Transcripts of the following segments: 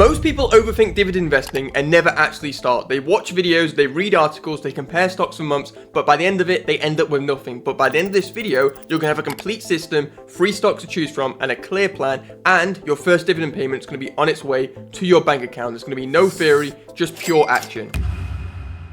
Most people overthink dividend investing and never actually start. They watch videos, they read articles, they compare stocks for months, but by the end of it, they end up with nothing. But by the end of this video, you're gonna have a complete system, 3 stocks to choose from, and a clear plan, and your first dividend payment is gonna be on its way to your bank account. There's gonna be no theory, just pure action.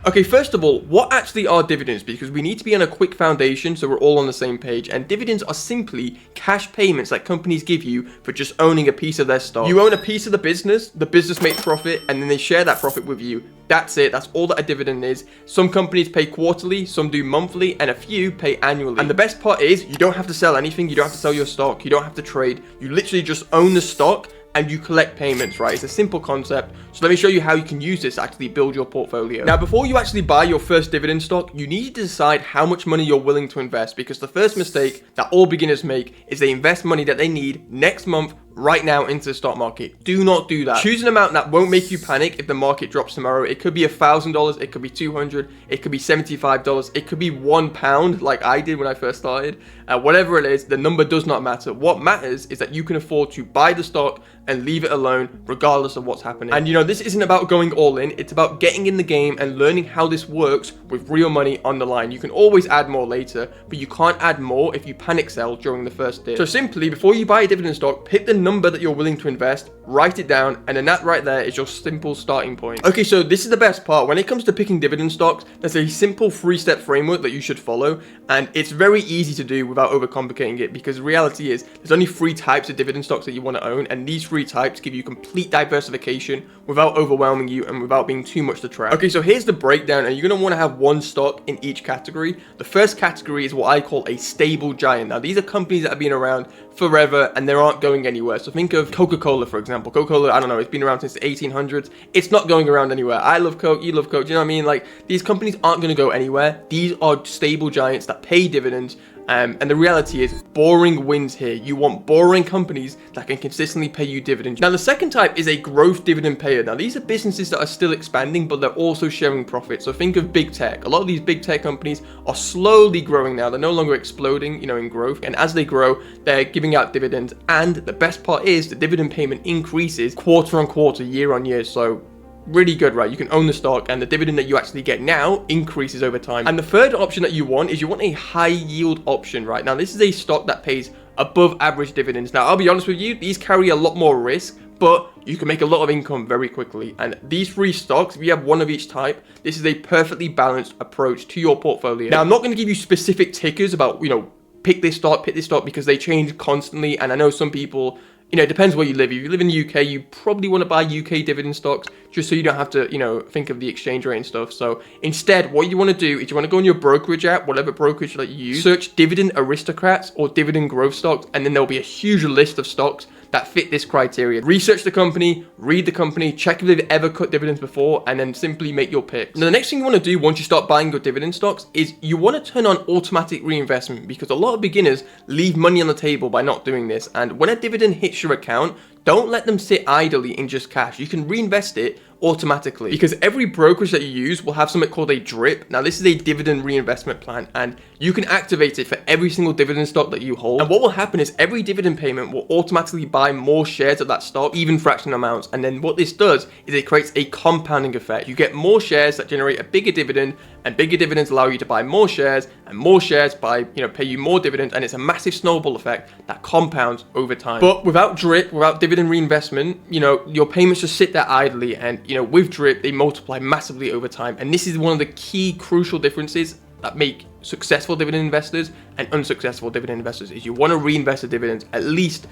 Okay, first of all, what actually are dividends? Because we need to be on a quick foundation so we're all on the same page. And dividends are simply cash payments that companies give you for just owning a piece of their stock. You own a piece of the business makes profit, and then they share that profit with you. That's it. That's all that a dividend is. Some companies pay quarterly, some do monthly, and a few pay annually. And the best part is you don't have to sell anything. You don't have to sell your stock. You don't have to trade. You literally just own the stock and you collect payments, right? It's a simple concept. So let me show you how you can use this to actually build your portfolio. Now, before you actually buy your first dividend stock, you need to decide how much money you're willing to invest, because the first mistake that all beginners make is they invest money that they need next month right now into the stock market. Do not do that. Choose an amount that won't make you panic if the market drops tomorrow. It could be $1,000, it could be $200, it could be $75, it could be £1 like I did when I first started. Whatever it is, the number does not matter. What matters is that you can afford to buy the stock and leave it alone regardless of what's happening. And you know, this isn't about going all in, it's about getting in the game and learning how this works with real money on the line. You can always add more later, but you can't add more if you panic sell during the first dip. So simply, before you buy a dividend stock, pick the number that you're willing to invest, write it down, and then that right there is your simple starting point. Okay, so this is the best part. When it comes to picking dividend stocks, there's a simple 3-step framework that you should follow, and it's very easy to do without overcomplicating it, because the reality is there's only 3 types of dividend stocks that you want to own, and these 3 types give you complete diversification without overwhelming you and without being too much to track. Okay, so here's the breakdown, and you're going to want to have 1 stock in each category. The first category is what I call a stable giant. Now, these are companies that have been around forever and they aren't going anywhere. So think of Coca-Cola, for example. Coca-Cola, I don't know, it's been around since the 1800s. It's not going around anywhere. I love Coke, you love Coke, do you know what I mean? Like, these companies aren't going to go anywhere. These are stable giants that pay dividends. And the reality is, boring wins here. You want boring companies that can consistently pay you dividends. Now, the second type is a growth dividend payer. Now, these are businesses that are still expanding, but they're also sharing profit. So think of big tech. A lot of these big tech companies are slowly growing now. They're no longer exploding, you know, in growth. And as they grow, they're giving out dividends. And the best part is the dividend payment increases quarter on quarter, year on year. So really good, right? You can own the stock and the dividend that you actually get now increases over time. And the third option that you want is you want a high yield option, right? Now, this is a stock that pays above average dividends. Now, I'll be honest with you, these carry a lot more risk, but you can make a lot of income very quickly. And these 3 stocks, if you have 1 of each type, this is a perfectly balanced approach to your portfolio. Now, I'm not going to give you specific tickers about, you know, pick this stock, because they change constantly. And I know some people, you know, it depends where you live. If you live in the UK, you probably want to buy UK dividend stocks just so you don't have to, you know, think of the exchange rate and stuff. So instead, what you want to do is you want to go on your brokerage app, whatever brokerage that you use, search dividend aristocrats or dividend growth stocks, and then there'll be a huge list of stocks that fit this criteria. Research the company, read the company, check if they've ever cut dividends before, and then simply make your picks. Now, the next thing you want to do once you start buying your dividend stocks is you want to turn on automatic reinvestment, because a lot of beginners leave money on the table by not doing this. And when a dividend hits your account, don't let them sit idly in just cash. You can reinvest it automatically, because every brokerage that you use will have something called a DRIP. Now, this is a dividend reinvestment plan, and you can activate it for every single dividend stock that you hold. And what will happen is every dividend payment will automatically buy more shares of that stock, even fractional amounts. And then what this does is it creates a compounding effect. You get more shares that generate a bigger dividend, and bigger dividends allow you to buy more shares, and more shares buy, you know, pay you more dividends, and it's a massive snowball effect that compounds over time. But without DRIP, without dividend reinvestment, you know, your payments just sit there idly, and you know, with DRIP, they multiply massively over time. And this is one of the key crucial differences that make successful dividend investors and unsuccessful dividend investors, is you want to reinvest the dividends at least,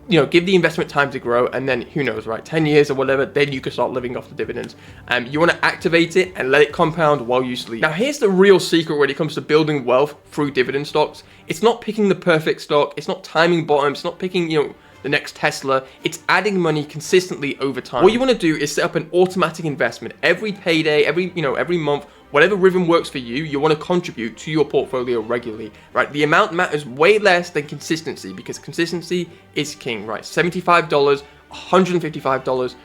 you know, give the investment time to grow, and then who knows, right, 10 years or whatever, then you can start living off the dividends. You want to activate it and let it compound while you sleep. Now, here's the real secret when it comes to building wealth through dividend stocks. It's not picking the perfect stock, it's not timing bottoms, it's not picking, you know, the next Tesla. It's adding money consistently over time. What you want to do is set up an automatic investment every payday, every month, whatever rhythm works for you. You want to contribute to your portfolio regularly, right? The amount matters way less than consistency, because consistency is king, right? $75, $155,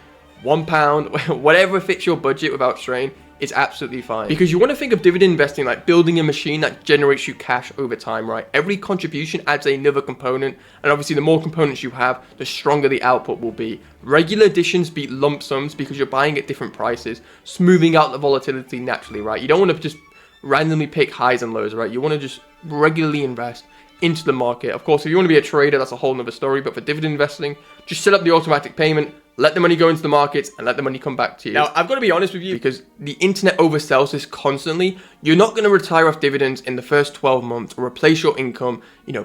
£1, whatever fits your budget without strain. is absolutely fine. Because you want to think of dividend investing like building a machine that generates you cash over time, right? Every contribution adds another component, and obviously the more components you have, the stronger the output will be. Regular additions beat lump sums because you're buying at different prices, smoothing out the volatility naturally, right? You don't want to just randomly pick highs and lows, right? You want to just regularly invest into the market. Of course, if you want to be a trader, that's a whole nother story, but for dividend investing, just set up the automatic payment, let the money go into the markets, and let the money come back to you. Now, I've got to be honest with you, because the internet oversells this constantly. You're not going to retire off dividends in the first 12 months or replace your income,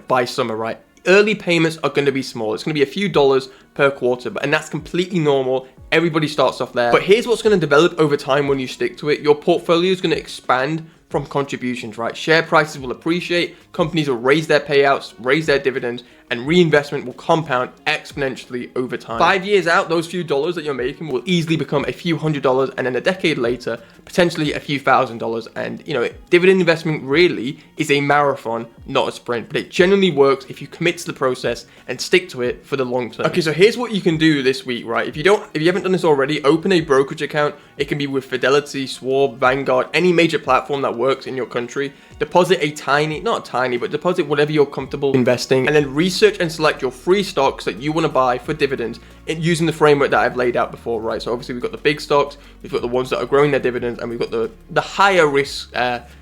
by summer, right? Early payments are going to be small. It's going to be a few dollars per quarter, and that's completely normal. Everybody starts off there. But here's what's going to develop over time when you stick to it. Your portfolio is going to expand from contributions, right? Share prices will appreciate, companies will raise their payouts, raise their dividends, and reinvestment will compound exponentially over time. 5 years out, those few dollars that you're making will easily become a few $100s, and then a decade later, potentially a few $1,000s. And dividend investment really is a marathon, not a sprint, but it generally works if you commit to the process and stick to it for the long term. Okay, so here's what you can do this week, right? If you haven't done this already, open a brokerage account. It can be with Fidelity, Schwab, Vanguard, any major platform that works in your country. Deposit deposit whatever you're comfortable investing, and then research and select your free stocks that you want to buy for dividends using the framework that I've laid out before, right? So obviously we've got the big stocks, we've got the ones that are growing their dividends, and we've got the higher risk,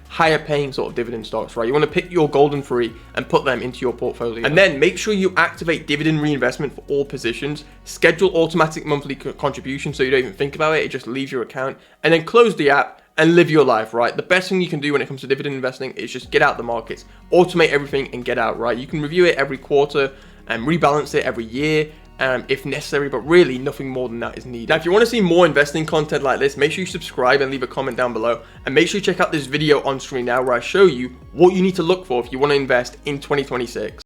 higher paying sort of dividend stocks, right? You want to pick your golden three and put them into your portfolio. And then make sure you activate dividend reinvestment for all positions, schedule automatic monthly contributions so you don't even think about it, it just leaves your account, and then close the app and live your life, right? The best thing you can do when it comes to dividend investing is just get out the markets, automate everything and get out, right? You can review it every quarter and rebalance it every year if necessary, but really nothing more than that is needed. Now, if you want to see more investing content like this, make sure you subscribe and leave a comment down below, and make sure you check out this video on screen now where I show you what you need to look for if you want to invest in 2026.